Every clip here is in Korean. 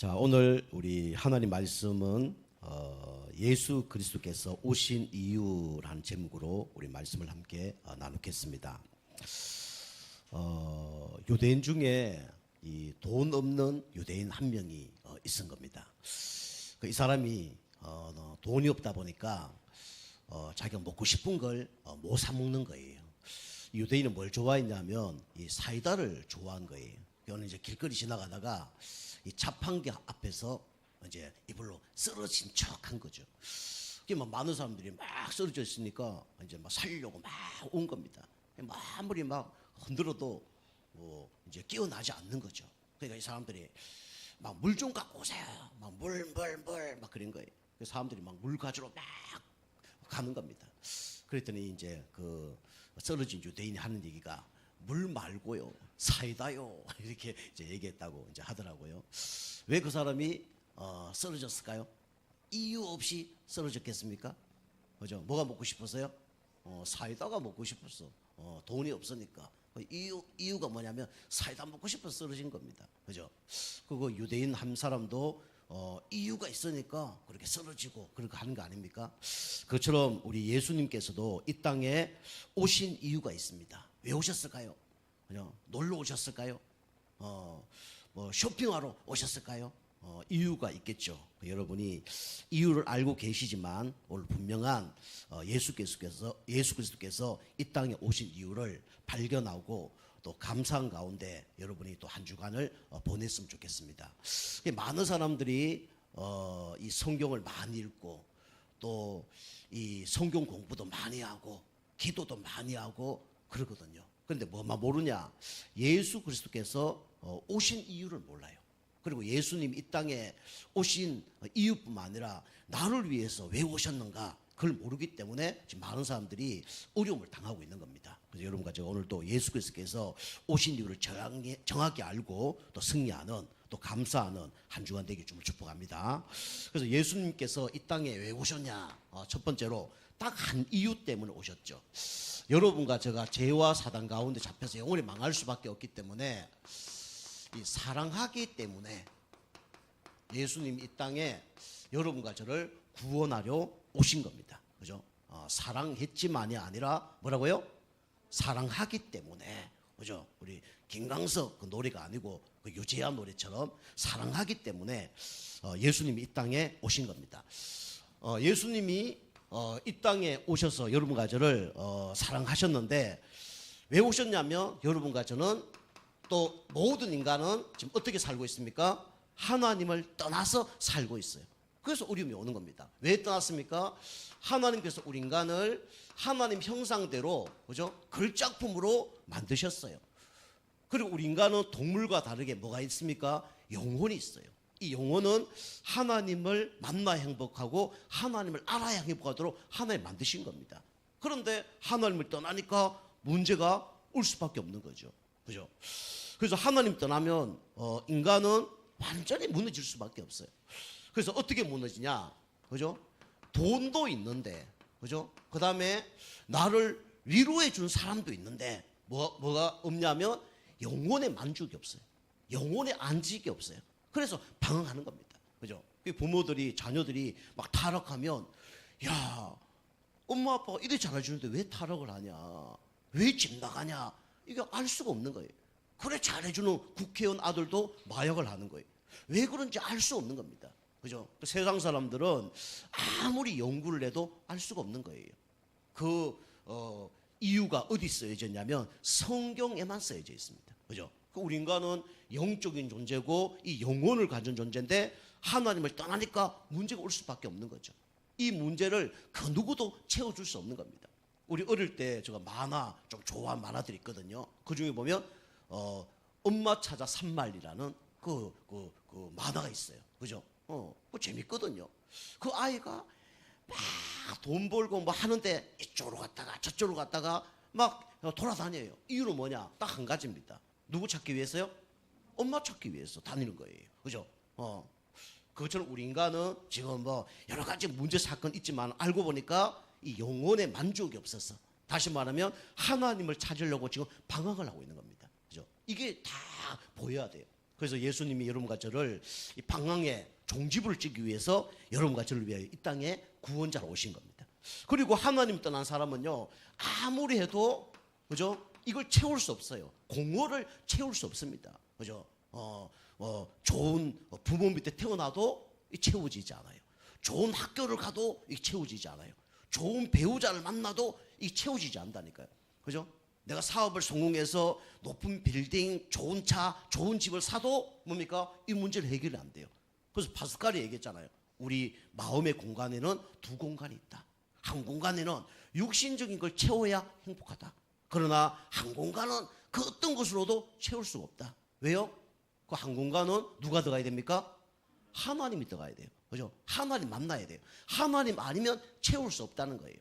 자, 오늘 우리 하나님 말씀은 예수 그리스도께서 오신 이유라는 제목으로 우리 말씀을 함께 나누겠습니다. 유대인 중에 이 돈 없는 유대인 한 명이 있은 겁니다. 이 사람이 돈이 없다 보니까 자기가 먹고 싶은 걸 못 사 먹는 거예요. 유대인은 뭘 좋아했냐면 이 사이다를 좋아한 거예요. 그는 이제 길거리 지나가다가 이 자판기 앞에서 이제 이불로 쓰러진 척한 거죠. 그게 막 많은 사람들이 막 쓰러져 있으니까 이제 막 살려고 막 온 겁니다. 아무리 막 흔들어도 뭐 이제 깨어나지 않는 거죠. 그러니까 이 사람들이 막 물 좀 갖고 오세요. 막 막 그런 거예요. 그 사람들이 막 물 가지러 막 가는 겁니다. 그랬더니 이제 그 쓰러진 유대인이 하는 얘기가 물 말고요, 사이다요, 이렇게 이제 얘기했다고 이제 하더라고요. 왜 그 사람이 쓰러졌을까요? 이유 없이 쓰러졌겠습니까? 그죠? 뭐가 먹고 싶었어요? 사이다가 먹고 싶었어. 돈이 없으니까. 이유가 뭐냐면 사이다 먹고 싶어서 쓰러진 겁니다. 그죠? 그거 유대인 한 사람도 이유가 있으니까 그렇게 쓰러지고 그렇게 하는 거 아닙니까? 그처럼 우리 예수님께서도 이 땅에 오신 이유가 있습니다. 왜 오셨을까요? 그냥 놀러 오셨을까요? 뭐 쇼핑하러 오셨을까요? 이유가 있겠죠. 여러분이 이유를 알고 계시지만 오늘 분명한 예수 그리스도께서 이 땅에 오신 이유를 발견하고 또 감사한 가운데 여러분이 또 한 주간을 보냈으면 좋겠습니다. 많은 사람들이 이 성경을 많이 읽고 또 이 성경 공부도 많이 하고 기도도 많이 하고 그러거든요. 그런데 뭐만 모르냐? 예수 그리스도께서 오신 이유를 몰라요. 그리고 예수님 이 땅에 오신 이유뿐만 아니라 나를 위해서 왜 오셨는가 그걸 모르기 때문에 지금 많은 사람들이 어려움을 당하고 있는 겁니다. 그래서 여러분과 제가 오늘 또 예수 그리스도께서 오신 이유를 정확히 알고 또 승리하는 또 감사하는 한 주간 되길 좀 축복합니다. 그래서 예수님께서 이 땅에 왜 오셨냐? 첫 번째로 딱 한 이유 때문에 오셨죠. 여러분과 제가 죄와 사단 가운데 잡혀서 영원히 망할 수밖에 없기 때문에 이 사랑하기 때문에 예수님 이 땅에 여러분과 저를 구원하려 오신 겁니다. 그죠? 사랑했지만이 아니라 뭐라고요? 사랑하기 때문에. 그죠? 우리 김광석 그 노래가 아니고 그 유재하 노래처럼 사랑하기 때문에 예수님이 이 땅에 오신 겁니다. 예수님이 이 땅에 오셔서 여러분과 저를 사랑하셨는데 왜 오셨냐면 여러분과 저는 또 모든 인간은 지금 어떻게 살고 있습니까? 하나님을 떠나서 살고 있어요. 그래서 어려움이 오는 겁니다. 왜 떠났습니까? 하나님께서 우리 인간을 하나님 형상대로 그죠? 걸작품으로 만드셨어요. 그리고 우리 인간은 동물과 다르게 뭐가 있습니까? 영혼이 있어요. 이 영혼은 하나님을 만나야 행복하고 하나님을 알아야 행복하도록 하나님 만드신 겁니다. 그런데 하나님을 떠나니까 문제가 올 수밖에 없는 거죠. 그죠? 그래서 하나님 떠나면 인간은 완전히 무너질 수밖에 없어요. 그래서 어떻게 무너지냐? 그죠? 돈도 있는데, 그죠? 그 다음에 나를 위로해 준 사람도 있는데 뭐가 없냐면 영혼의 만족이 없어요. 영혼의 안식이 없어요. 그래서 방황하는 겁니다. 그죠? 부모들이 자녀들이 막 타락하면 야, 엄마 아빠가 이래 잘해주는데 왜 타락을 하냐? 왜 집 나가냐? 이게 알 수가 없는 거예요. 그래 잘해주는 국회의원 아들도 마약을 하는 거예요. 왜 그런지 알 수 없는 겁니다. 그죠? 세상 사람들은 아무리 연구를 해도 알 수가 없는 거예요. 그 이유가 어디 쓰여져 있냐면 성경에만 쓰여져 있습니다. 그죠? 우리 인간은 영적인 존재고 이 영혼을 가진 존재인데 하나님을 떠나니까 문제가 올 수밖에 없는 거죠. 이 문제를 그 누구도 채워줄 수 없는 겁니다. 우리 어릴 때 제가 만화 좀 좋아하는 만화들이 있거든요. 그 중에 보면 엄마 찾아 산말이라는 그 만화가 있어요. 그죠? 그거 재밌거든요. 그 아이가 막 돈 벌고 뭐 하는데 이쪽으로 갔다가 저쪽으로 갔다가 막 돌아다녀요. 이유는 뭐냐? 딱 한 가지입니다. 누구 찾기 위해서요? 엄마 찾기 위해서 다니는 거예요. 그죠? 그것처럼 우리 인간은 지금 뭐 여러 가지 문제 사건 있지만 알고 보니까 이 영혼의 만족이 없어서 다시 말하면 하나님을 찾으려고 지금 방황을 하고 있는 겁니다. 그죠? 이게 다 보여야 돼요. 그래서 예수님이 여러분과 저를 이 방황의 종지부를 찍기 위해서 여러분과 저를 위하여 이 땅에 구원자로 오신 겁니다. 그리고 하나님 떠난 사람은요, 아무리 해도 그죠? 이걸 채울 수 없어요. 공허를 채울 수 없습니다. 그죠? 좋은 부모 밑에 태어나도 채워지지 않아요. 좋은 학교를 가도 채워지지 않아요. 좋은 배우자를 만나도 채워지지 않는다니까요. 그죠? 내가 사업을 성공해서 높은 빌딩, 좋은 차, 좋은 집을 사도 뭡니까? 이 문제를 해결이 안 돼요. 그래서 파스칼이 얘기했잖아요. 우리 마음의 공간에는 두 공간이 있다. 한 공간에는 육신적인 걸 채워야 행복하다. 그러나 한 공간은 그 어떤 것으로도 채울 수가 없다. 왜요? 그 한 공간은 누가 들어가야 됩니까? 하나님이 들어가야 돼요. 그죠? 하나님 만나야 돼요. 하나님 아니면 채울 수 없다는 거예요.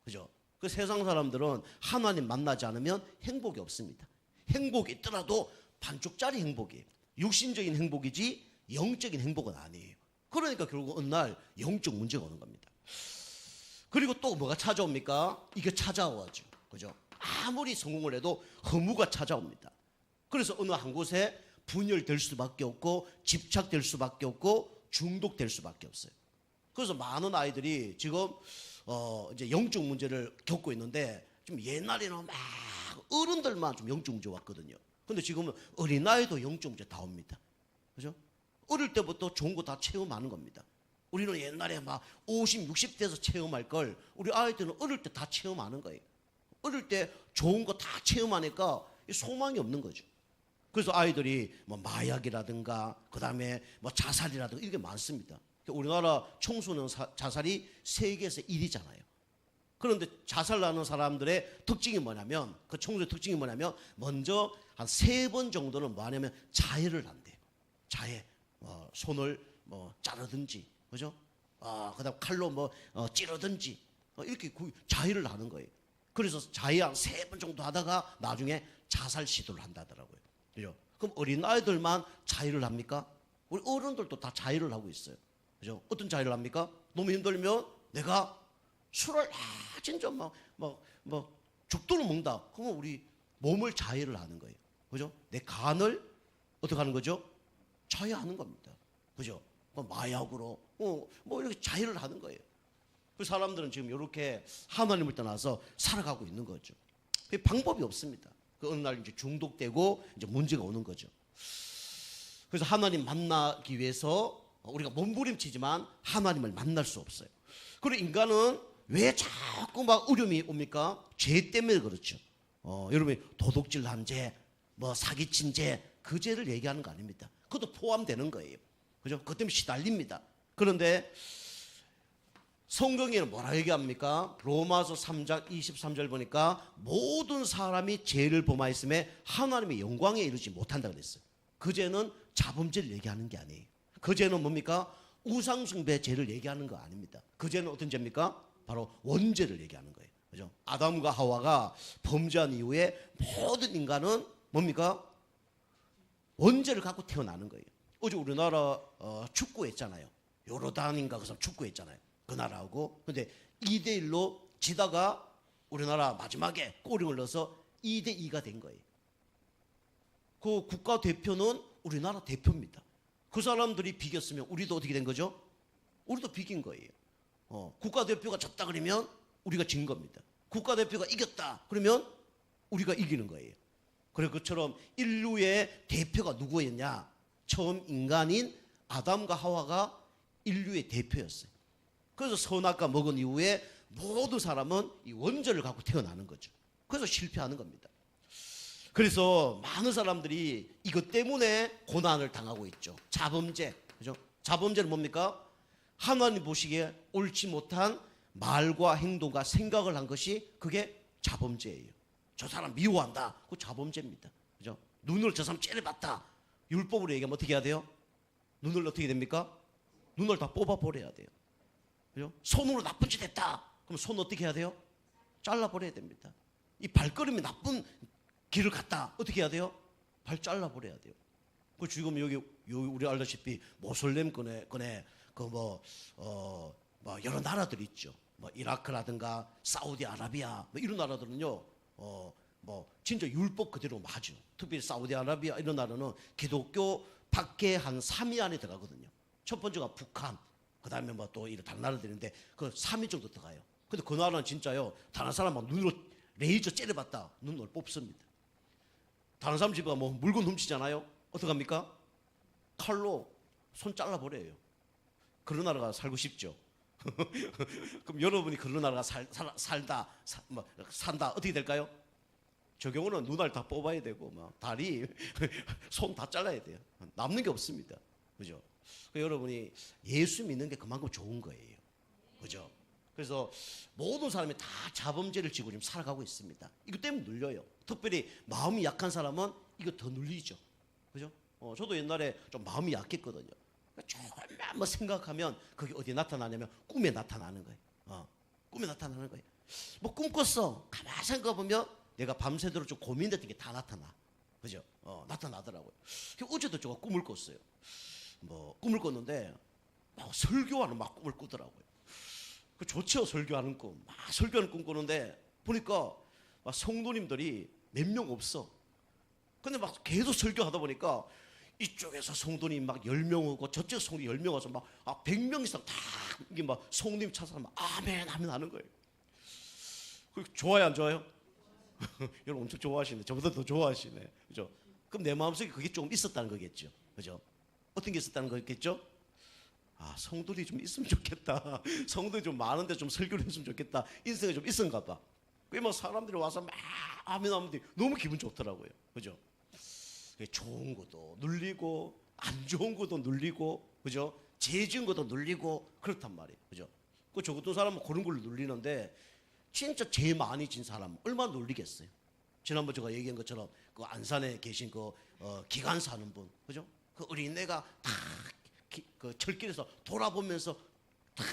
그죠? 그 세상 사람들은 하나님 만나지 않으면 행복이 없습니다. 행복이 있더라도 반쪽짜리 행복이에요. 육신적인 행복이지 영적인 행복은 아니에요. 그러니까 결국 어느 날 영적 문제가 오는 겁니다. 그리고 또 뭐가 찾아옵니까? 이게 찾아와죠. 그죠? 아무리 성공을 해도 허무가 찾아옵니다. 그래서 어느 한 곳에 분열될 수밖에 없고 집착될 수밖에 없고 중독될 수밖에 없어요. 그래서 많은 아이들이 지금 이제 영적 문제를 겪고 있는데, 좀 옛날에는 막 어른들만 좀 영적 문제 왔거든요. 근데 지금은 어린아이도 영적 문제 다 옵니다. 그죠? 어릴 때부터 좋은 거 다 체험하는 겁니다. 우리는 옛날에 막 50, 60대에서 체험할 걸 우리 아이들은 어릴 때 다 체험하는 거예요. 어릴 때 좋은 거 다 체험하니까 소망이 없는 거죠. 그래서 아이들이 뭐 마약이라든가 그다음에 뭐 자살이라든가 이게 많습니다. 우리나라 청소년 자살이 세계에서 1위잖아요. 그런데 자살하는 사람들의 특징이 뭐냐면, 그 청소년의 특징이 뭐냐면, 먼저 한 3번 정도는 뭐 하냐면 자해를 한대요. 자해. 손을 뭐 자르든지, 그죠? 그다음 칼로 뭐 찌르든지, 이렇게 자해를 하는 거예요. 그래서 자해 한 3번 정도 하다가 나중에 자살 시도를 한다더라고요. 그죠? 그럼 어린아이들만 자해를 합니까? 우리 어른들도 다 자해를 하고 있어요. 그죠? 어떤 자해를 합니까? 너무 힘들면 내가 술을 진짜 죽도록 먹는다. 그러면 우리 몸을 자해를 하는 거예요. 그죠? 내 간을 어떻게 하는 거죠? 자해하는 겁니다. 그죠? 마약으로 뭐 이렇게 자해를 하는 거예요. 그 사람들은 지금 이렇게 하나님을 떠나서 살아가고 있는 거죠. 방법이 없습니다. 그 어느 날 이제 중독되고 이제 문제가 오는 거죠. 그래서 하나님 만나기 위해서 우리가 몸부림치지만 하나님을 만날 수 없어요. 그리고 인간은 왜 자꾸 막 어려움이 옵니까? 죄 때문에 그렇죠. 여러분이 도둑질한 죄, 뭐 사기친 죄, 그 죄를 얘기하는 거 아닙니다. 그것도 포함되는 거예요. 그죠? 그것 때문에 시달립니다. 그런데 성경에는 뭐라 얘기합니까? 로마서 3장 23절 보니까 모든 사람이 죄를 범하였음에 하나님의 영광에 이르지 못한다 그랬어요. 그 죄는 자범죄를 얘기하는 게 아니에요. 그 죄는 뭡니까? 우상숭배 죄를 얘기하는 거 아닙니다. 그 죄는 어떤 죄입니까? 바로 원죄를 얘기하는 거예요. 그죠? 아담과 하와가 범죄한 이후에 모든 인간은 뭡니까? 원죄를 갖고 태어나는 거예요. 어제 우리나라 축구했잖아요. 요르단인가 그래서 축구했잖아요. 그 나라하고. 근데 2대1로 지다가 우리나라 마지막에 골을 넣어서 2대2가 된 거예요. 그 국가대표는 우리나라 대표입니다. 그 사람들이 비겼으면 우리도 어떻게 된 거죠? 우리도 비긴 거예요. 국가대표가 졌다 그러면 우리가 진 겁니다. 국가대표가 이겼다 그러면 우리가 이기는 거예요. 그래 그처럼 인류의 대표가 누구였냐? 처음 인간인 아담과 하와가 인류의 대표였어요. 그래서 선악과 먹은 이후에 모든 사람은 이 원죄를 갖고 태어나는 거죠. 그래서 실패하는 겁니다. 그래서 많은 사람들이 이것 때문에 고난을 당하고 있죠. 자범죄. 그죠? 자범죄는 뭡니까? 하나님 보시기에 옳지 못한 말과 행동과 생각을 한 것이 그게 자범죄예요. 저 사람 미워한다. 그거 자범죄입니다. 그죠? 눈을 저 사람 째려봤다. 율법으로 얘기하면 어떻게 해야 돼요? 눈을 어떻게 됩니까? 눈을 다 뽑아버려야 돼요. 그죠? 손으로 나쁜 짓 했다. 그럼 손 어떻게 해야 돼요? 잘라버려야 됩니다. 이 발걸음이 나쁜 길을 갔다. 어떻게 해야 돼요? 발 잘라버려야 돼요. 그 지금 여기 우리 알다시피 모슬렘 권에 여러 나라들이 있죠. 뭐 이라크라든가 사우디아라비아 뭐 이런 나라들은요. 진짜 율법 그대로 하죠. 특별히 사우디아라비아 이런 나라는 기독교 밖에 한 3위 안에 들어가거든요. 첫 번째가 북한, 그 다음에 뭐 또 이런 다른 나라들인데 그 3위 정도 들어가요. 근데 그 나라는 진짜요, 다른 사람 막 눈으로 레이저 째려봤다 눈을 뽑습니다. 다른 사람 집에 뭐 물건 훔치잖아요. 어떡합니까? 칼로 손 잘라버려요. 그런 나라가 살고 싶죠. 그럼 여러분이 그런 나라가 산다 어떻게 될까요? 저 경우는 눈알 다 뽑아야 되고 막 다리 손 다 잘라야 돼요. 남는 게 없습니다. 그죠? 여러분이 예수 믿는 게 그만큼 좋은 거예요. 그죠? 그래서 모든 사람이 다 자범죄를 지고 지금 살아가고 있습니다. 이것 때문에 눌려요. 특별히 마음이 약한 사람은 이거 더 눌리죠. 그죠? 저도 옛날에 좀 마음이 약했거든요. 조금만 뭐 생각하면 그게 어디에 나타나냐면 꿈에 나타나는 거예요. 꿈에 나타나는 거예요. 뭐 꿈 꿨어. 가만히 생각해보면 내가 밤새도록 좀 고민했던 게 다 나타나. 그죠? 나타나더라고요. 어제도 제가 꿈을 꿨어요. 뭐 꿈을 꿨는데 막 설교하는 막 꿈을 꾸더라고요. 그 좋죠, 설교하는 꿈. 막 설교하는 꿈 꾸는데 보니까 막 성도님들이 몇 명 없어. 근데 막 계속 설교하다 보니까 이쪽에서 성도님 막 10명 오고 저쪽 성도님 10명 와서 막 100명 이상 다 이게 막 성도님 찾아서 막 아멘 아멘 하는 거예요. 그 좋아요, 안 좋아요? 여러분 엄청 좋아하시네. 저보다 더 좋아하시네. 그죠? 그럼 내 마음속에 그게 조금 있었다는 거겠죠. 그죠? 어떤 게 있었다는 거겠죠? 성도들이 좀 있으면 좋겠다. 성도들이 좀 많은데 좀 설교를 했으면 좋겠다. 인생에 좀 있었나 봐. 그막 사람들이 와서 막 아멘 하면 너무 기분 좋더라고요. 그죠? 좋은 것도 눌리고 안 좋은 것도 눌리고, 그죠? 죄 지은 것도 눌리고 그렇단 말이에요. 그죠? 저 같은 사람은 그런 걸 눌리는데 진짜 죄 많이 진 사람 얼마나 눌리겠어요? 지난번 제가 얘기한 것처럼 그 안산에 계신 그 기관사 하는 분, 그죠? 그 어린애가 다 그 철길에서 돌아보면서 다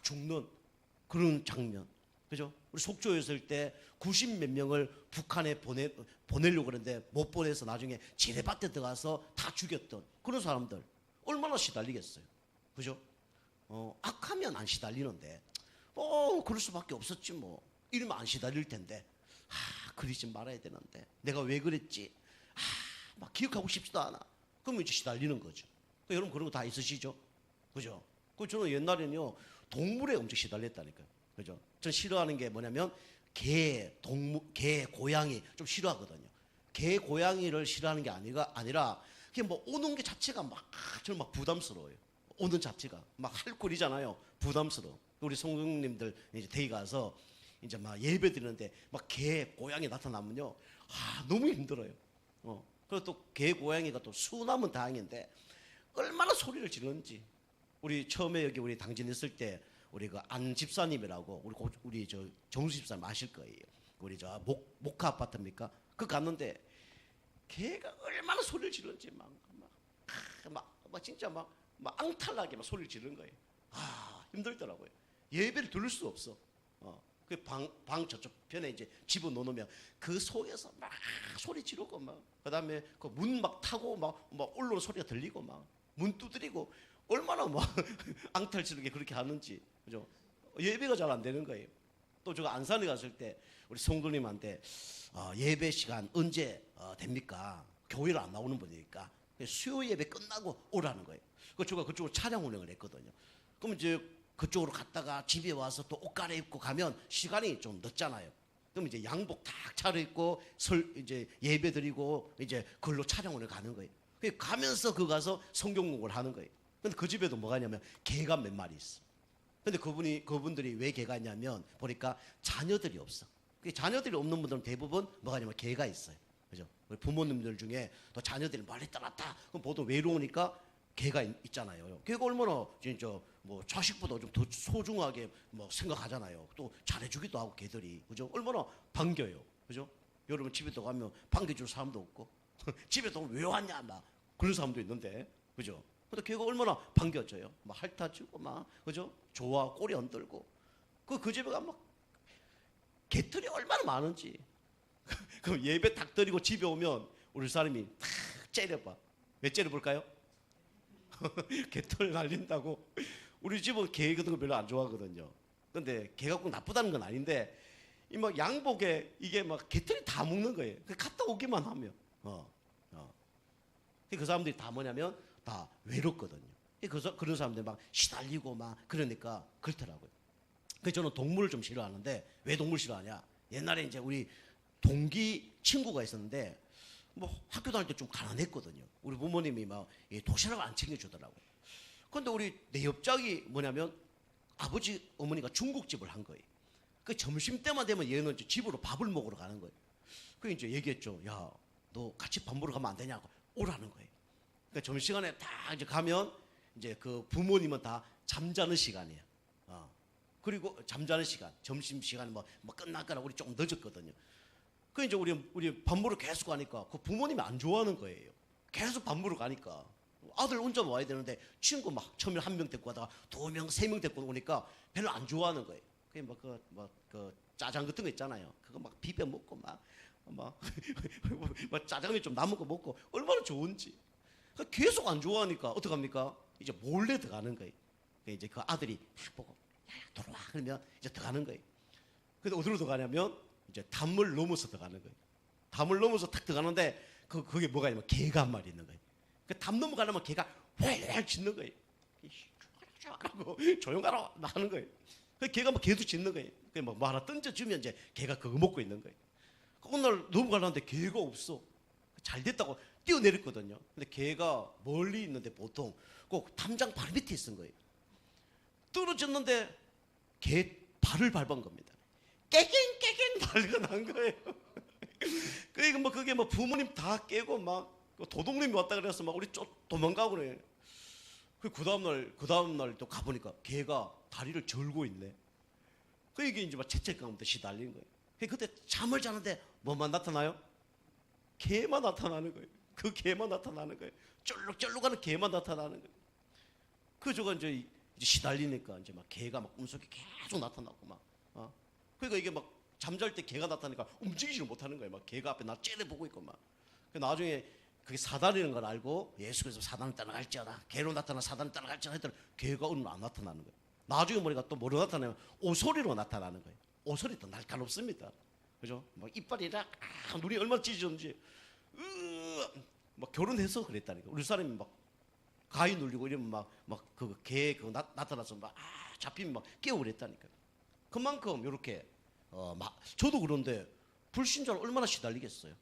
죽는 그런 장면, 그죠? 우리 속초에 있을 때 90 몇 명을 북한에 보내려고 그랬는데 못 보내서 나중에 지뢰밭에 들어가서 다 죽였던 그런 사람들 얼마나 시달리겠어요, 그죠? 악하면 안 시달리는데 그럴 수밖에 없었지 뭐. 이러면 안 시달릴 텐데 그러지 말아야 되는데 내가 왜 그랬지? 막 기억하고 싶지도 않아. 그러면 이제 시달리는 거죠. 여러분 그런 거 다 있으시죠? 그죠? 저는 옛날에는요 동물에 엄청 시달렸다니까요. 그죠? 전 싫어하는 게 뭐냐면 개, 고양이 좀 싫어하거든요. 개, 고양이를 싫어하는 게 아니라 그게 뭐 오는 게 자체가 저는 막 부담스러워요. 오는 자체가 막 할 꼴이잖아요. 부담스러워. 우리 성도님들 이제 대기 가서 이제 막 예배 드리는데 막 개, 고양이 나타나면요, 너무 힘들어요. 그리고 또 개, 고양이가 또 순하면 다행인데 얼마나 소리를 지르는지. 우리 처음에 여기 우리 당진했을 때 우리 그 안 집사님이라고 우리 저 정수 집사님 아실 거예요. 우리 저 목화 아파트입니까? 그 갔는데 개가 얼마나 소리를 지르는지 막 진짜 막 앙탈나게 막 소리를 지르는 거예요. 힘들더라고요. 예배를 들을 수 없어. 그 방 저쪽 편에 이제 집어넣으면 그 속에서 막 소리 지르고 그다음에 그 문 막 타고 막 올라오는 소리가 들리고 막 문 두드리고 얼마나 막 앙탈스럽게 그렇게 하는지, 그죠? 예배가 잘 안 되는 거예요. 또 제가 안산에 갔을 때 우리 성도님한테 예배 시간 언제 됩니까? 교회를 안 나오는 분이니까 수요 예배 끝나고 오라는 거예요. 제가 그쪽으로 차량 운행을 했거든요. 그럼 이제 그쪽으로 갔다가 집에 와서 또 옷 갈아입고 가면 시간이 좀 늦잖아요. 그럼 이제 양복 딱 차려입고 이제 예배 드리고 이제 그걸로 차량원을 가는 거예요. 가면서 가서 성경 공부를 하는 거예요. 근데 그 집에도 뭐가 있냐면 개가 몇 마리 있어. 근데 그분들이 왜 개가 있냐면 보니까 자녀들이 없어. 자녀들이 없는 분들은 대부분 뭐가 있냐면 개가 있어요. 그죠? 우리 부모님들 중에 또 자녀들이 멀리 떠났다. 그럼 보통 외로우니까 개가 있잖아요. 개가 얼마나 진짜 뭐 자식보다 좀 더 소중하게 생각하잖아요. 또 잘해주기도 하고 개들이, 그죠? 얼마나 반겨요, 그죠? 여러분 집에 또 가면 반겨줄 사람도 없고 집에 또 왜 왔냐 그런 사람도 있는데, 그죠? 근데 개가 얼마나 반겨줘요. 핥아주고 그죠? 좋아 꼬리 흔들고 그 집에 가면 개털이 얼마나 많은지. 그럼 예배 딱 드리고 집에 오면 우리 사람이 탁 째려봐. 왜 째려볼까요? 개털 날린다고. 우리 집은 개 같은 거 별로 안 좋아하거든요. 근데 개가 꼭 나쁘다는 건 아닌데 이 양복에 이게 개털이 다 묻는 거예요. 갖다 오기만 하면 그 사람들이 다 뭐냐면 다 외롭거든요. 그래서 그런 사람들 막 시달리고 막 그러니까 그렇더라고요. 그래서 저는 동물을 좀 싫어하는데 왜 동물 싫어하냐? 옛날에 이제 우리 동기 친구가 있었는데 뭐 학교 다닐 때 좀 가난했거든요. 우리 부모님이 막 도시락을 안 챙겨주더라고요. 그런데 우리 내 옆짝이 뭐냐면 아버지 어머니가 중국집을 한 거예요. 그 점심 때만 되면 얘는 집으로 밥을 먹으러 가는 거예요. 그 이제 얘기했죠. 야, 너 같이 밥 먹으러 가면 안 되냐고 오라는 거예요. 그러니까 점심시간에 딱 이제 가면 이제 그 부모님은 다 잠자는 시간이에요. 그리고 잠자는 시간, 점심 시간 뭐 끝날거나 우리 조금 늦었거든요. 그 이제 우리 밥 먹으러 계속 가니까 그 부모님이 안 좋아하는 거예요. 계속 밥 먹으러 가니까 아들 혼자 와야 되는데 친구 막 처음에 한 명 데리고 가다가 2명, 3명 데리고 오니까 별로 안 좋아하는 거예요. 그 짜장 같은 거 있잖아요. 그거 막 비벼 먹고 막 짜장면 좀 남은 거 먹고 얼마나 좋은지. 계속 안 좋아하니까 어떡합니까? 이제 몰래 들어가는 거예요. 이제 그 아들이 딱 보고 야, 들어와 그러면 이제 들어가는 거예요. 근데 어디로 들어가냐면 이제 담을 넘어서 들어가는 거예요. 담을 넘어서 탁 들어가는데 그게 뭐가 있냐면 개가 한 마리 있는 거예요. 그 담 넘어가려면 개가 활활 짖는 거예요. 하고 조용하라 하는 거예요. 그 개가 막 계속 짖는 거예요. 뭐 하나 던져주면 이제 개가 그거 먹고 있는 거예요. 어느 날 넘어가려는데 개가 없어. 잘 됐다고 뛰어내렸거든요. 근데 개가 멀리 있는데 보통 꼭 담장 바로 밑에 있은 거예요. 떨어졌는데 개 발을 밟은 겁니다. 깨갱 난리가 난 거예요. 그러니까 뭐 그게 뭐 부모님 다 깨고 막 도둑님이 왔다 그래서 막 우리 도망가고 그래. 그 다음날 또 가보니까 개가 다리를 절고 있네. 그 이게 이제 막 죄책감부터 시달리는 거예요. 그때 잠을 자는데 뭐만 나타나요? 개만 나타나는 거예요. 그 개만 나타나는 거예요. 쫄룩쫄룩하는 개만 나타나는 거예요. 저가 이제 시달리니까 이제 막 개가 막 꿈속에 계속 나타나고 막. 그러니까 이게 막 잠잘 때 개가 나타나니까 움직이지를 못하는 거예요. 막 개가 앞에 나 째려보고 있고 막. 나중에 그게 사단이라는 걸 알고 예수께서 사단을 따라갈지어다. 개로 나타나 사단을 따라갈지어다 했더니 개가 오늘 안 나타나는 거예요. 나중에 보니까 또 뭐로 나타나면 오소리로 나타나는 거예요. 오소리 또 날카롭습니다. 그죠? 막 이빨이 눈이 얼마나 찢어졌는지. 막 결혼해서 그랬다니까. 우리 사람이 막 가위 눌리고 이러면 그 개 나타나서 잡히면 막 깨우고 그랬다니까. 그만큼 이렇게 저도 그런데 불신자를 얼마나 시달리겠어요.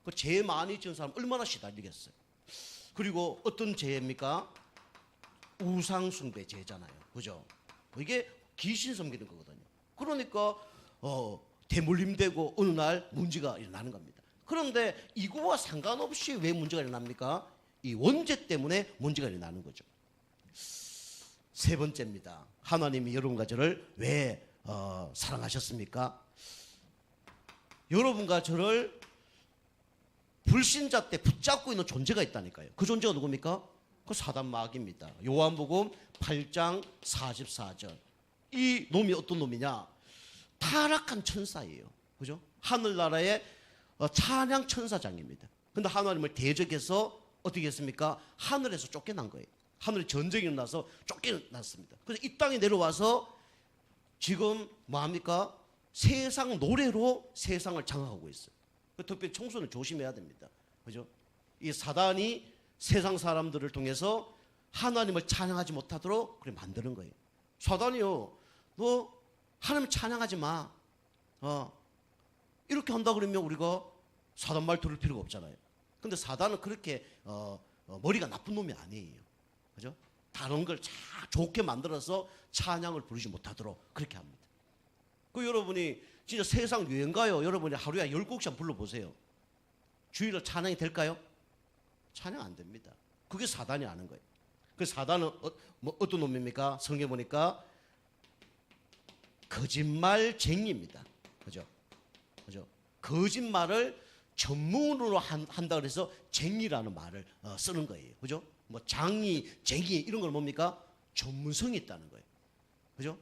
그 죄 많이 지은 사람 얼마나 시달리겠어요. 그리고 어떤 죄입니까? 우상숭배 죄잖아요. 그죠? 이게 귀신 섬기는 거거든요. 그러니까 대물림되고 어느 날 문제가 일어나는 겁니다. 그런데 이거와 상관없이 왜 문제가 일어납니까? 이 원죄 때문에 문제가 일어나는 거죠. 세 번째입니다. 하나님이 여러분과 저를 왜 사랑하셨습니까? 여러분과 저를 불신자 때 붙잡고 있는 존재가 있다니까요. 그 존재가 누굽니까? 그 사단 마귀입니다. 요한복음 8장 44절. 이 놈이 어떤 놈이냐? 타락한 천사예요. 그죠? 하늘나라의 찬양 천사장입니다. 근데 하나님을 대적해서 어떻게 했습니까? 하늘에서 쫓겨난 거예요. 하늘에 전쟁이 일어나서 쫓겨났습니다. 그래서 이 땅에 내려와서 지금 뭐합니까? 세상 노래로 세상을 장악하고 있어요. 특별히 청소는 조심해야 됩니다. 그죠? 이 사단이 세상 사람들을 통해서 하나님을 찬양하지 못하도록 그렇게 만드는 거예요. 사단이요, 너 하나님 찬양하지 마. 이렇게 한다 그러면 우리가 사단 말 들을 필요가 없잖아요. 근데 사단은 그렇게 머리가 나쁜 놈이 아니에요. 그죠? 다른 걸 좋게 만들어서 찬양을 부르지 못하도록 그렇게 합니다. 그 여러분이 진짜 세상 유행가요. 여러분이 하루에 10곡씩 한번 불러보세요. 주일날 찬양이 될까요? 찬양 안 됩니다. 그게 사단이 하는 거예요. 그 사단은 어떤 놈입니까? 성경에 보니까 거짓말쟁이입니다. 그죠? 그죠? 거짓말을 전문으로 한다 그래서 쟁이라는 말을 쓰는 거예요. 그죠? 뭐 장이, 쟁이 이런 걸 뭡니까? 전문성이 있다는 거예요. 그죠?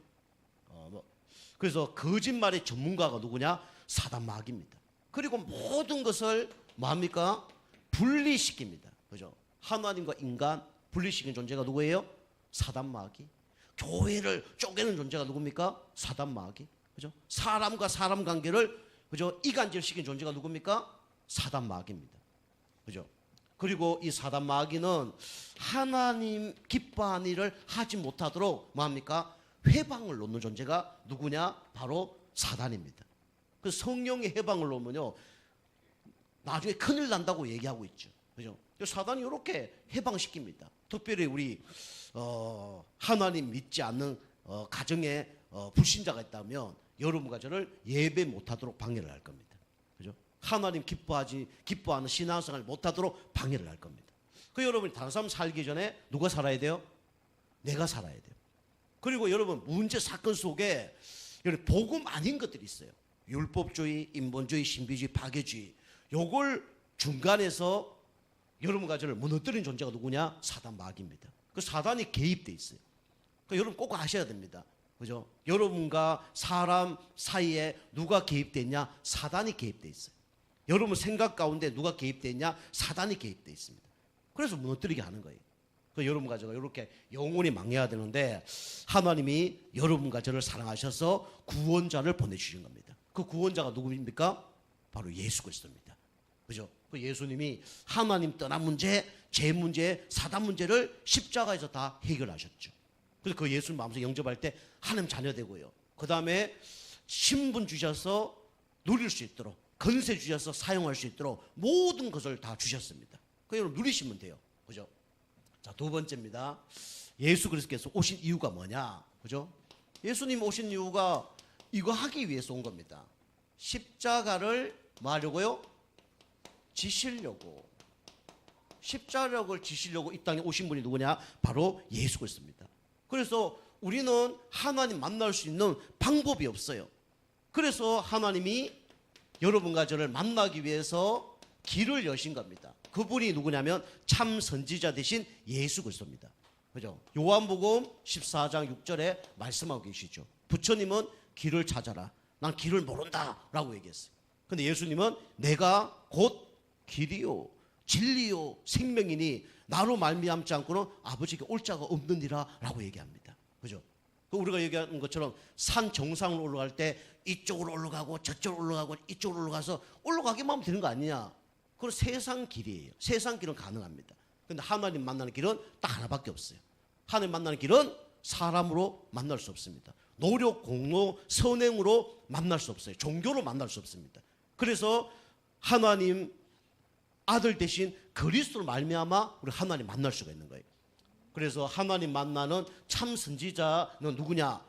그래서 거짓말의 전문가가 누구냐? 사단 마귀입니다. 그리고 모든 것을 뭐합니까? 분리시킵니다. 그죠? 하나님과 인간 분리시킨 존재가 누구예요? 사단 마귀. 교회를 쪼개는 존재가 누굽니까? 사단 마귀. 그죠? 사람과 사람 관계를 그죠? 이간질시킨 존재가 누굽니까? 사단 마귀입니다. 그죠? 그리고 이 사단 마귀는 하나님 기뻐하는 일을 하지 못하도록 뭐합니까? 회방을 놓는 존재가 누구냐? 바로 사단입니다. 그 성령의 해방을 놓으면요, 나중에 큰일 난다고 얘기하고 있죠. 그죠? 사단이 이렇게 해방시킵니다. 특별히 우리 하나님 믿지 않는 가정에 불신자가 있다면 여러분과 저를 예배 못하도록 방해를 할 겁니다. 그죠? 하나님 기뻐하는 신앙생활을 못하도록 방해를 할 겁니다. 그 여러분이 다른 사람 살기 전에 누가 살아야 돼요? 내가 살아야 돼요. 그리고 여러분 문제 사건 속에 복음 아닌 것들이 있어요. 율법주의, 인본주의, 신비주의, 파괴주의. 요걸 중간에서 여러분과 저를 무너뜨린 존재가 누구냐? 사단 마귀입니다. 그 사단이 개입돼 있어요. 그 여러분 꼭 아셔야 됩니다. 그죠? 여러분과 사람 사이에 누가 개입돼 있냐? 사단이 개입돼 있어요. 여러분 생각 가운데 누가 개입돼 있냐? 사단이 개입돼 있습니다. 그래서 무너뜨리게 하는 거예요. 그 여러분과 저가 이렇게 영원히 망해야 되는데 하나님이 여러분과 저를 사랑하셔서 구원자를 보내주신 겁니다. 그 구원자가 누구입니까? 바로 예수 그리스도입니다. 그죠? 그 예수님이 하나님 떠난 문제, 죄 문제, 사단 문제를 십자가에서 다 해결하셨죠. 그래서 그 예수님 마음속에 영접할 때 하나님 자녀 되고요. 그 다음에 신분 주셔서 누릴 수 있도록, 건세 주셔서 사용할 수 있도록 모든 것을 다 주셨습니다. 그 여러분 누리시면 돼요. 그죠? 자, 두 번째입니다. 예수 그리스도께서 오신 이유가 뭐냐? 그죠? 예수님 오신 이유가 이거 하기 위해서 온 겁니다. 십자가를 뭐 하려고요? 지시려고. 십자가를 지시려고 이 땅에 오신 분이 누구냐? 바로 예수 그리스도입니다. 그래서 우리는 하나님 만날 수 있는 방법이 없어요. 그래서 하나님이 여러분과 저를 만나기 위해서 길을 여신 겁니다. 그분이 누구냐면 참 선지자 되신 예수 그리스도입니다. 그죠? 요한복음 14장 6절에 말씀하고 계시죠. 부처님은 길을 찾아라. 난 길을 모른다라고 얘기했어요. 근데 예수님은 내가 곧 길이요 진리요 생명이니 나로 말미암지 않고는 아버지께 올 자가 없느니라라고 얘기합니다. 그죠? 우리가 얘기하는 것처럼 산 정상으로 올라갈 때 이쪽으로 올라가고 저쪽으로 올라가고 이쪽으로 올라가서 올라가기만 하면 되는 거 아니냐? 그건 세상 길이에요. 세상 길은 가능합니다. 근데 하나님 만나는 길은 딱 하나밖에 없어요. 하나님 만나는 길은 사람으로 만날 수 없습니다. 노력, 공로, 선행으로 만날 수 없어요. 종교로 만날 수 없습니다. 그래서 하나님 아들 대신 그리스도로 말미암아 우리 하나님 만날 수가 있는 거예요. 그래서 하나님 만나는 참 선지자는 누구냐?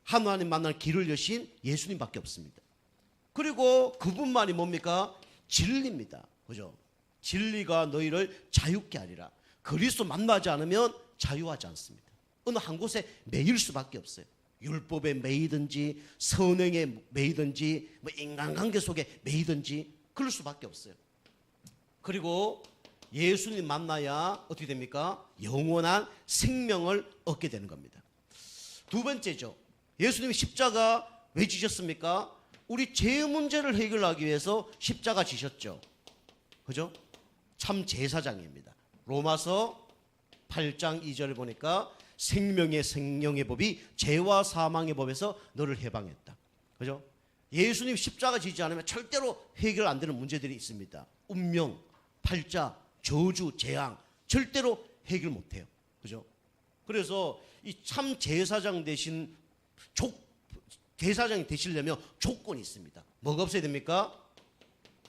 하나님 만나는 길을 여신 예수님밖에 없습니다. 그리고 그분만이 뭡니까? 진리입니다. 그죠? 진리가 너희를 자유케 하리라. 그리스도 만나지 않으면 자유하지 않습니다. 어느 한 곳에 매일 수밖에 없어요. 율법에 매이든지 선행에 매이든지 뭐 인간관계 속에 매이든지 그럴 수밖에 없어요. 그리고 예수님 만나야 어떻게 됩니까? 영원한 생명을 얻게 되는 겁니다. 두 번째죠. 예수님이 십자가 왜 지셨습니까? 우리 죄 문제를 해결하기 위해서 십자가 지셨죠. 그죠? 참 제사장입니다. 로마서 8장 2절을 보니까 생명의 생명의 법이 죄와 사망의 법에서 너를 해방했다. 그죠? 예수님 십자가 지지 않으면 절대로 해결 안 되는 문제들이 있습니다. 운명, 팔자, 저주, 재앙 절대로 해결 못 해요. 그죠? 그래서 이 참 제사장 대신 제사장이 되시려면 조건이 있습니다. 뭐가 없어야 됩니까?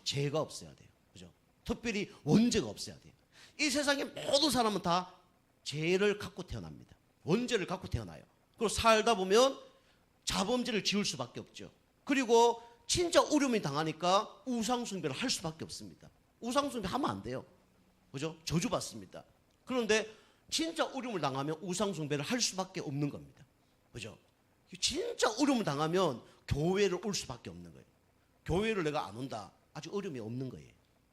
죄가 없어야 돼요. 그죠? 특별히 원죄가 없어야 돼요. 이 세상의 모든 사람은 다 죄를 갖고 태어납니다. 원죄를 갖고 태어나요. 그리고 살다 보면 자범죄를 지을 수밖에 없죠. 그리고 진짜 어려움이 당하니까 우상숭배를 할 수밖에 없습니다. 우상숭배 하면 안 돼요. 그죠? 저주받습니다. 그런데 진짜 어려움을 당하면 우상숭배를 할 수밖에 없는 겁니다. 그죠? 진짜 어려움을 당하면 교회를 올 수밖에 없는 거예요. 교회를 내가 안 온다. 아주 어려움이 없는 거예요.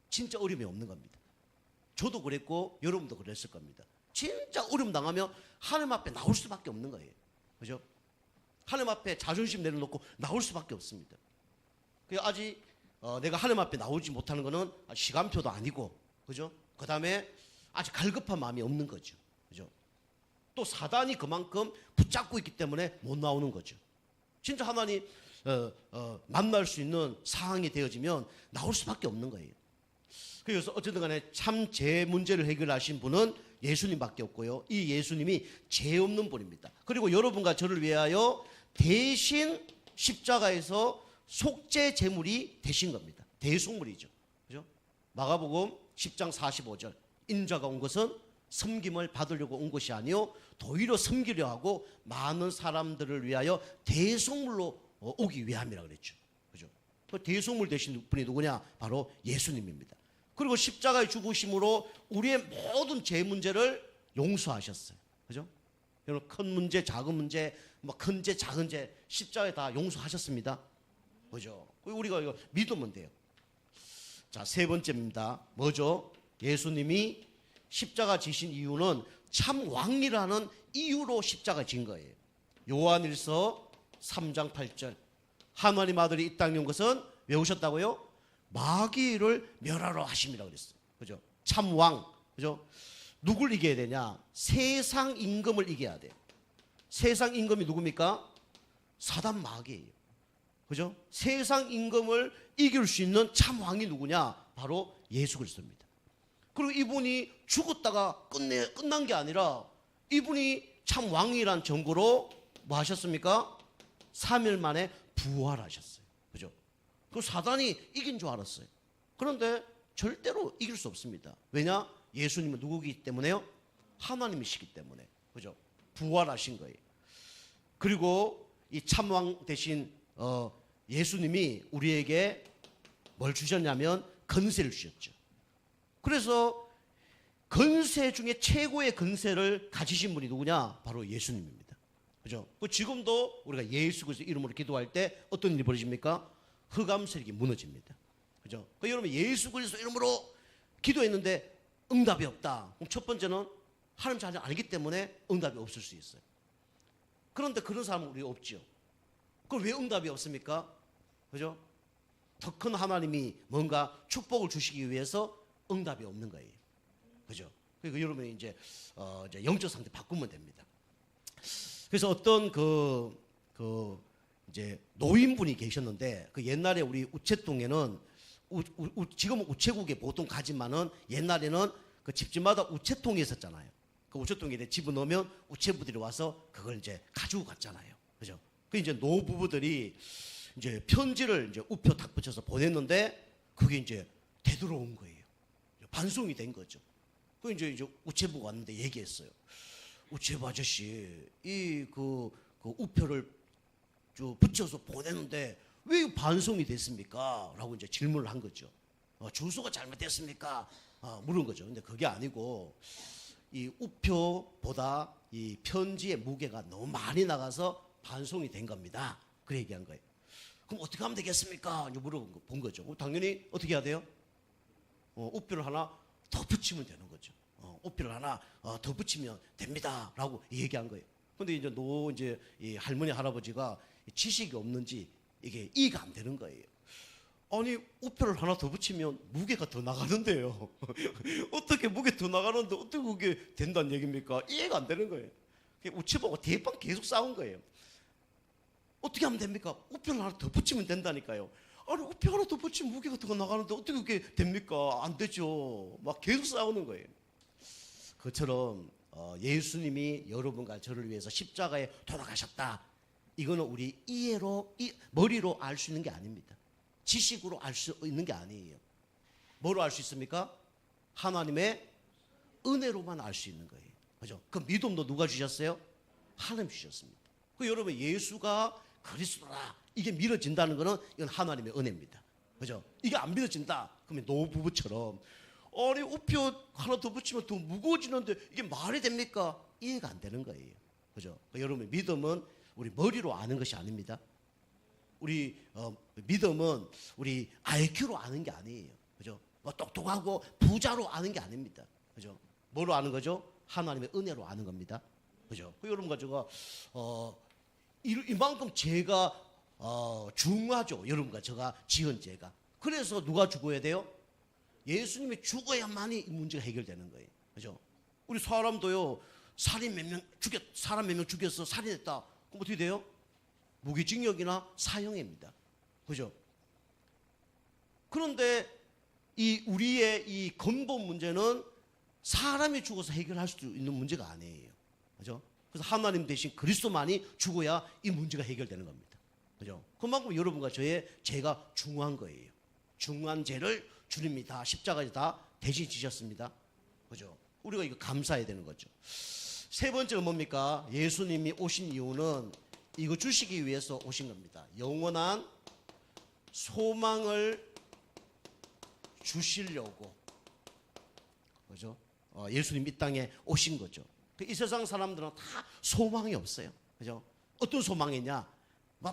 진짜 어려움이 없는 겁니다. 저도 그랬고 여러분도 그랬을 겁니다. 진짜 어려움 당하면 하나님 앞에 나올 수밖에 없는 거예요. 그죠? 하나님 앞에 자존심 내려놓고 나올 수밖에 없습니다. 아직 내가 하나님 앞에 나오지 못하는 것은 시간표도 아니고, 그죠? 그 다음에 아직 갈급한 마음이 없는 거죠. 그죠? 또 사단이 그만큼 붙잡고 있기 때문에 못 나오는 거죠. 진짜 하나님 만날 수 있는 상황이 되어지면 나올 수밖에 없는 거예요. 그래서 어쨌든 간에 참 죄 문제를 해결하신 분은 예수님밖에 없고요. 이 예수님이 죄 없는 분입니다. 그리고 여러분과 저를 위하여 대신 십자가에서 속죄 제물이 되신 겁니다. 대속물이죠. 그죠? 마가복음 10장 45절. 인자가 온 것은 섬김을 받으려고 온 것이 아니요 도리어 섬기려 하고 많은 사람들을 위하여 대속물로 오기 위함이라 그랬죠. 그죠? 그 대속물 되신 분이 누구냐? 바로 예수님입니다. 그리고 십자가의 죽으심으로 우리의 모든 죄 문제를 용서하셨어요. 그죠? 여러분 큰 문제, 작은 문제, 뭐 큰 죄, 작은 죄 십자가에 다 용서하셨습니다. 그죠? 우리가 이거 믿으면 돼요. 자, 세 번째입니다. 뭐죠? 예수님이 십자가 지신 이유는 참 왕이라는 이유로 십자가 진 거예요. 요한일서 3장 8절. 하나님 아들이 이 땅에 온 것은 왜 오셨다고요? 마귀를 멸하러 하심이라고 그랬어요. 그죠? 참 왕. 그죠? 누굴 이겨야 되냐? 세상 임금을 이겨야 돼요. 세상 임금이 누굽니까? 사단 마귀예요. 그죠? 세상 임금을 이길 수 있는 참 왕이 누구냐? 바로 예수 그리스도입니다. 그리고 이분이 죽었다가 끝난 게 아니라 이분이 참 왕이란 정보로 뭐 하셨습니까? 3일 만에 부활하셨어요. 그죠? 그 사단이 이긴 줄 알았어요. 그런데 절대로 이길 수 없습니다. 왜냐? 예수님은 누구이기 때문에요? 하나님이시기 때문에. 그죠? 부활하신 거예요. 그리고 이 참왕 대신 예수님이 우리에게 뭘 주셨냐면 건세를 주셨죠. 그래서 건세 중에 최고의 건세를 가지신 분이 누구냐? 바로 예수님입니다. 그죠? 지금도 우리가 예수 그리스도 이름으로 기도할 때 어떤 일이 벌어집니까? 흑암세력이 무너집니다. 그죠? 여러분 예수 그리스도 이름으로 기도했는데 응답이 없다. 그럼 첫 번째는 하나님 자녀 아니기 때문에 응답이 없을 수 있어요. 그런데 그런 사람은 우리 없지요. 그럼 왜 응답이 없습니까? 그죠? 더 큰 하나님이 뭔가 축복을 주시기 위해서 응답이 없는 거예요. 그죠? 그러니까 여러분이 이제 영적 상태 바꾸면 됩니다. 그래서 어떤 이제 노인분이 계셨는데 그 옛날에 우리 우체통에는 지금은 우체국에 보통 가지만은 옛날에는 그 집집마다 우체통이 있었잖아요. 그 우체통에 집어넣으면 우체부들이 와서 그걸 이제 가지고 갔잖아요. 그죠? 그 이제 노부부들이 이제 편지를 이제 우표 탁 붙여서 보냈는데 그게 이제 되돌아온 거예요. 반송이 된 거죠. 그 이제 우체부가 왔는데 얘기했어요. 우체부 아저씨, 그 우표를 붙여서 보냈는데 왜 반송이 됐습니까? 라고 이제 질문을 한 거죠. 주소가 잘못됐습니까? 물은 거죠. 근데 그게 아니고 이 우표보다 이 편지의 무게가 너무 많이 나가서 반송이 된 겁니다. 그 얘기한 거예요. 그럼 어떻게 하면 되겠습니까? 물어본 거죠. 당연히 어떻게 해야 돼요? 우표를 하나 더 붙이면 되는 거죠. 우표를 하나 더 붙이면 됩니다. 라고 얘기한 거예요. 근데 이제 이 할머니 할아버지가 지식이 없는지 이게 이해가 안 되는 거예요. 아니 우표를 하나 더 붙이면 무게가 더 나가는데요. 어떻게 무게 더 나가는데 어떻게 그게 된다는 얘기입니까? 이해가 안 되는 거예요. 우체부하고 대판 계속 싸운 거예요. 어떻게 하면 됩니까? 우표를 하나 더 붙이면 된다니까요. 아니 우표 하나 더 붙이면 무게가 더 나가는데 어떻게 그게 됩니까? 안 되죠. 막 계속 싸우는 거예요. 그처럼 예수님이 여러분과 저를 위해서 십자가에 돌아가셨다. 이거는 우리 이해로 머리로 알 수 있는 게 아닙니다. 지식으로 알 수 있는 게 아니에요. 뭐로 알 수 있습니까? 하나님의 은혜로만 알 수 있는 거예요. 그죠? 그 믿음도 누가 주셨어요? 하나님 주셨습니다. 여러분 예수가 그리스도라 이게 믿어진다는 거는 이건 하나님의 은혜입니다. 그죠? 이게 안 믿어진다. 그러면 노부부처럼 아니 우표 하나 더 붙이면 더 무거워지는데 이게 말이 됩니까? 이해가 안 되는 거예요. 그죠? 여러분 믿음은 우리 머리로 아는 것이 아닙니다. 우리 믿음은 우리 IQ로 아는 게 아니에요. 그죠? 똑똑하고 부자로 아는 게 아닙니다. 그죠? 뭐로 아는 거죠? 하나님의 은혜로 아는 겁니다. 그죠? 여러분과 제가 이만큼 죄가 중하죠. 여러분과 제가 지은 죄가. 그래서 누가 죽어야 돼요? 예수님이 죽어야만이 이 문제가 해결되는 거예요. 그죠? 우리 사람도요. 사람 몇 명 죽였어. 살인했다. 그럼 어떻게 돼요? 무기징역이나 사형입니다. 그죠? 그런데 이 우리의 이 근본 문제는 사람이 죽어서 해결할 수 있는 문제가 아니에요. 그죠? 그래서 하나님 대신 그리스도만이 죽어야 이 문제가 해결되는 겁니다. 그죠? 그만큼 여러분과 저의 죄가 중요한 거예요. 중요한 죄를 주님이 다 십자가에 다 대신 지셨습니다. 그죠? 우리가 이거 감사해야 되는 거죠. 세 번째는 뭡니까? 예수님이 오신 이유는 이거 주시기 위해서 오신 겁니다. 영원한 소망을 주시려고. 그죠? 예수님 이 땅에 오신 거죠. 이 세상 사람들은 다 소망이 없어요. 그죠? 어떤 소망이냐?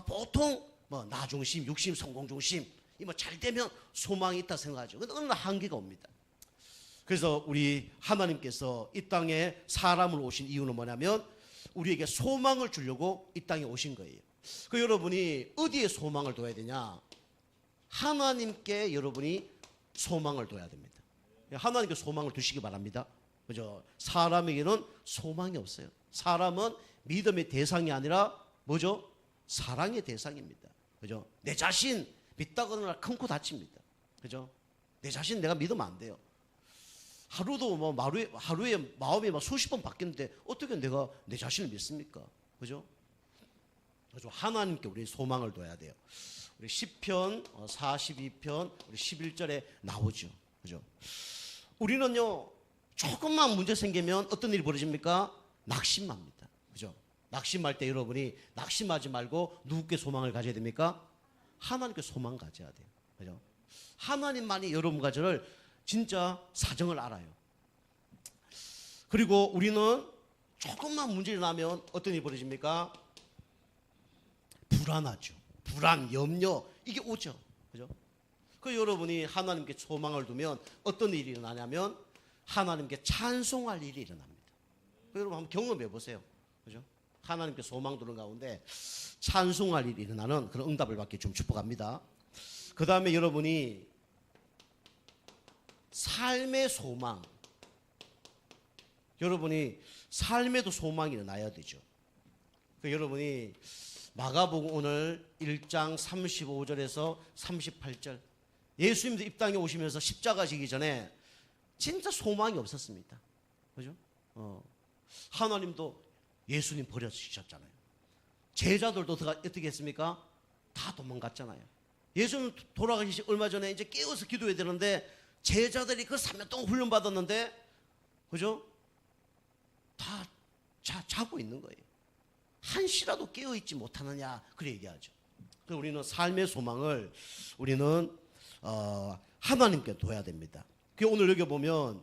보통 나 중심, 육심, 성공 중심, 잘 되면 소망이 있다 생각하죠. 근데 어느 날 한계가 옵니다. 그래서 우리 하나님께서 이 땅에 사람을 오신 이유는 뭐냐면 우리에게 소망을 주려고 이 땅에 오신 거예요. 그 여러분이 어디에 소망을 둬야 되냐? 하나님께 여러분이 소망을 둬야 됩니다. 하나님께 소망을 두시기 바랍니다. 그죠? 사람에게는 소망이 없어요. 사람은 믿음의 대상이 아니라 뭐죠? 사랑의 대상입니다. 그죠? 내 자신 믿다거나 큰 코 다칩니다. 그죠? 내 자신 내가 믿으면 안 돼요. 하루도 하루에 마음이 수십 번 바뀌는데 어떻게 내가 내 자신을 믿습니까? 그죠? 그래서 하나님께 우리 소망을 둬야 돼요. 우리 시편 42편 우리 11절에 나오죠. 그죠? 우리는요 조금만 문제 생기면 어떤 일이 벌어집니까? 낙심합니다. 그죠? 낙심할 때 여러분이 낙심하지 말고 누구께 소망을 가져야 됩니까? 하나님께 소망 가져야 돼요. 그죠? 하나님만이 여러분과 저를 진짜 사정을 알아요. 그리고 우리는 조금만 문제가 나면 어떤 일이 벌어집니까? 불안하죠. 불안, 염려 이게 오죠. 그죠? 그 여러분이 하나님께 소망을 두면 어떤 일이 일어나냐면 하나님께 찬송할 일이 일어납니다. 여러분 한번 경험해 보세요. 그죠? 하나님께 소망 두는 가운데 찬송할 일이 일어나는 그런 응답을 받기 좀 축복합니다. 그 다음에 여러분이 삶의 소망, 여러분이 삶에도 소망이 일어나야 되죠. 여러분이 마가복음 오늘 1장 35절에서 38절 예수님도 이 땅에 오시면서 십자가 지기 전에 진짜 소망이 없었습니다. 그죠? 하나님도 예수님 버려주셨잖아요. 제자들도 어떻게 했습니까? 다 도망갔잖아요. 예수님 돌아가시기 얼마 전에 이제 깨어서 기도해야 되는데 제자들이 그 3년 동안 훈련받았는데 그죠? 다 자고 있는 거예요. 한시라도 깨어있지 못하느냐 그래 얘기하죠. 그래서 우리는 삶의 소망을 우리는 하나님께 둬야 됩니다. 그 오늘 여기 보면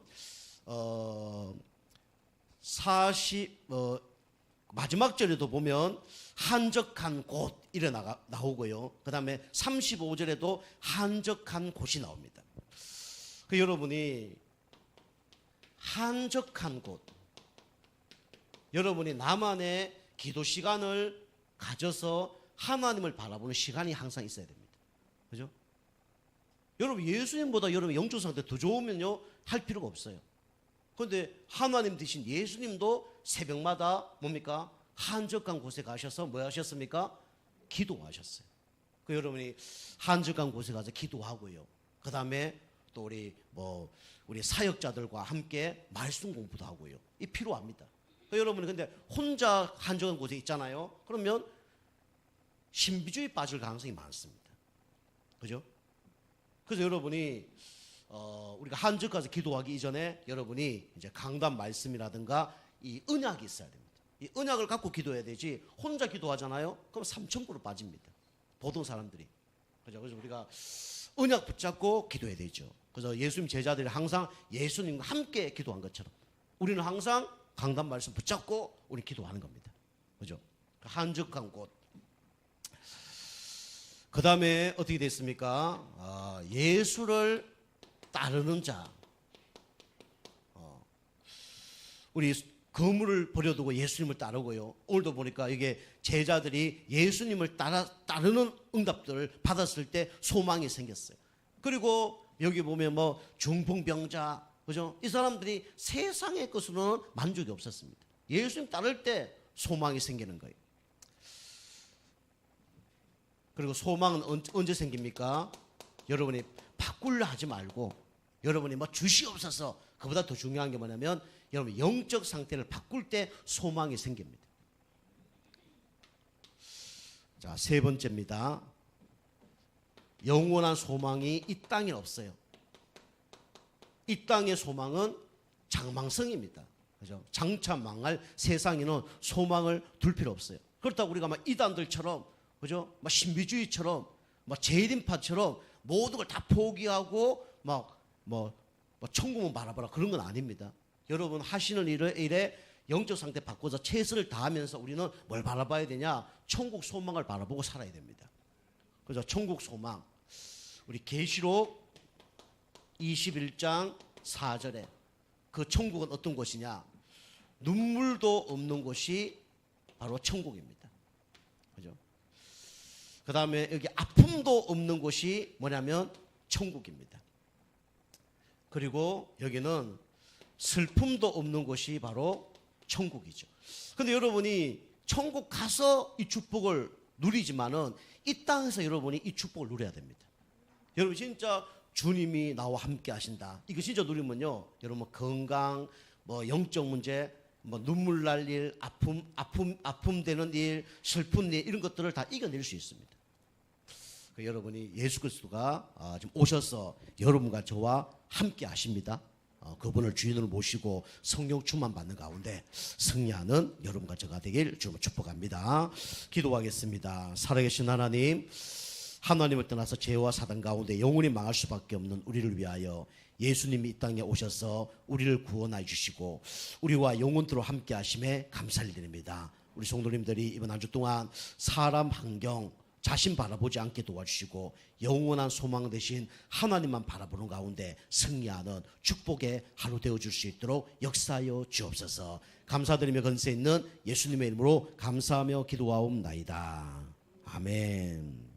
마지막 절에도 보면 한적한 곳 이래 나오고요. 그 다음에 35절에도 한적한 곳이 나옵니다. 그 여러분이 한적한 곳, 여러분이 나만의 기도 시간을 가져서 하나님을 바라보는 시간이 항상 있어야 됩니다. 그죠? 여러분 예수님보다 여러분 영적 상태 더 좋으면요 할 필요가 없어요. 그런데 하나님 대신 예수님도 새벽마다 뭡니까? 한적한 곳에 가셔서 뭐 하셨습니까? 기도하셨어요. 그 여러분이 한적한 곳에 가서 기도하고요. 그 다음에 또 우리 사역자들과 함께 말씀 공부도 하고요. 이 필요합니다. 여러분이 근데 혼자 한적한 곳에 있잖아요. 그러면 신비주의 빠질 가능성이 많습니다. 그죠? 그래서 여러분이 우리가 한적 가서 기도하기 이전에 여러분이 이제 강단 말씀이라든가 이 언약이 있어야 됩니다. 이 언약을 갖고 기도해야 되지 혼자 기도하잖아요. 그럼 삼천포로 빠집니다. 보통 사람들이. 그죠? 그래서 우리가 언약 붙잡고 기도해야 되죠. 그래서 예수님 제자들이 항상 예수님과 함께 기도한 것처럼 우리는 항상 강단 말씀 붙잡고 우리 기도하는 겁니다. 그죠? 한적한 곳. 그 다음에 어떻게 됐습니까? 예수를 따르는 자. 우리 거물을 버려두고 예수님을 따르고요. 오늘도 보니까 이게 제자들이 예수님을 따르는 응답들을 받았을 때 소망이 생겼어요. 그리고 여기 보면 중풍병자, 그죠? 이 사람들이 세상의 것으로는 만족이 없었습니다. 예수님 따를 때 소망이 생기는 거예요. 그리고 소망은 언제 생깁니까? 여러분이 바꾸려 하지 말고 여러분이 뭐 주시옵소서, 그보다 더 중요한 게 뭐냐면 여러분 영적 상태를 바꿀 때 소망이 생깁니다. 자, 세 번째입니다. 영원한 소망이 이 땅에 없어요. 이 땅의 소망은 장망성입니다. 그죠? 장차 망할 세상에는 소망을 둘 필요 없어요. 그렇다고 우리가 막 이단들처럼, 그죠? 막 신비주의처럼, 막 재림파처럼 모든 걸 다 포기하고 뭐 천국만 바라봐라, 그런 건 아닙니다. 여러분 하시는 일에 영적 상태 바꿔서 최선을 다하면서 우리는 뭘 바라봐야 되냐? 천국 소망을 바라보고 살아야 됩니다. 그죠? 천국 소망. 우리 계시록 21장 4절에 그 천국은 어떤 곳이냐? 눈물도 없는 곳이 바로 천국입니다. 그죠? 그 다음에 여기 아픔도 없는 곳이 뭐냐면 천국입니다. 그리고 여기는 슬픔도 없는 곳이 바로 천국이죠. 근데 여러분이 천국 가서 이 축복을 누리지만은 이 땅에서 여러분이 이 축복을 누려야 됩니다. 여러분 진짜 주님이 나와 함께 하신다, 이거 진짜 누리면요, 여러분 건강, 뭐 영적 문제, 뭐 눈물 날 일, 아픔 되는 일, 슬픈 일, 이런 것들을 다 이겨낼 수 있습니다. 여러분이 예수 그리스도가 지금 오셔서 여러분과 저와 함께 하십니다. 그분을 주인으로 모시고 성령 충만 받는 가운데 승리하는 여러분과 저가 되길 주님으로 축복합니다. 기도하겠습니다. 살아계신 하나님, 하나님을 떠나서 죄와 사단 가운데 영원히 망할 수밖에 없는 우리를 위하여 예수님이 이 땅에 오셔서 우리를 구원해 주시고 우리와 영원토록 함께 하심에 감사를 드립니다. 우리 성도님들이 이번 한 주 동안 사람, 환경, 자신 바라보지 않게 도와주시고 영원한 소망 대신 하나님만 바라보는 가운데 승리하는 축복의 하루 되어줄 수 있도록 역사하여 주옵소서. 감사드리며 건세 있는 예수님의 이름으로 감사하며 기도하옵나이다. 아멘.